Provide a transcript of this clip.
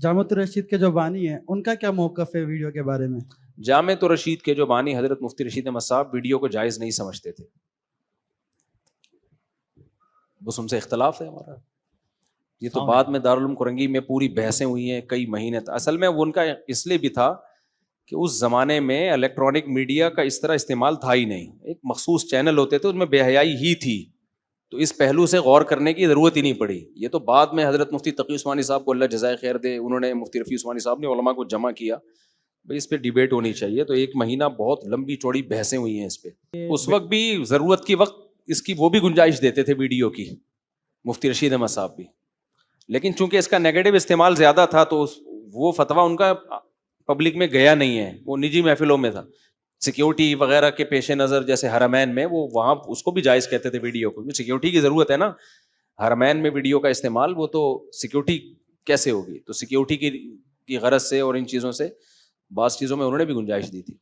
جامعۃ الرشید کے جو بانی ہیں ان کا کیا موقف ہے ویڈیو کے بارے میں؟ جامعۃ الرشید کے جو بانی حضرت مفتی رشید احمد صاحب ویڈیو کو جائز نہیں سمجھتے تھے، بس ان سے اختلاف ہے ہمارا. یہ تو بعد میں دارالعلوم کرنگی میں پوری بحثیں ہوئی ہیں کئی مہینے. اصل میں وہ ان کا اس لیے بھی تھا کہ اس زمانے میں الیکٹرانک میڈیا کا اس طرح استعمال تھا ہی نہیں. ایک مخصوص چینل ہوتے تھے، ان میں بے حیائی ہی تھی، تو اس پہلو سے غور کرنے کی ضرورت ہی نہیں پڑی. یہ تو بعد میں حضرت مفتی تقی عثمانی صاحب کو اللہ جزائے خیر دے، انہوں نے مفتی رفیع عثمانی صاحب نے علماء کو جمع کیا، بھائی اس پہ ڈیبیٹ ہونی چاہیے. تو ایک مہینہ بہت لمبی چوڑی بحثیں ہوئی ہیں اس پہ. اس وقت بھی ضرورت کی وقت اس کی وہ بھی گنجائش دیتے تھے ویڈیو کی، مفتی رشید احمد صاحب بھی. لیکن چونکہ اس کا نیگیٹو استعمال زیادہ تھا تو وہ فتویٰ ان کا پبلک میں گیا نہیں ہے، وہ نجی محفلوں میں تھا. سیکیورٹی وغیرہ کے پیش نظر جیسے حرمین میں وہ وہاں اس کو بھی جائز کہتے تھے ویڈیو کو، سیکیورٹی کی ضرورت ہے نا. حرمین میں ویڈیو کا استعمال وہ تو سیکیورٹی کیسے ہوگی، تو سیکیورٹی کی غرض سے اور ان چیزوں سے بعض چیزوں میں انہوں نے بھی گنجائش دی تھی.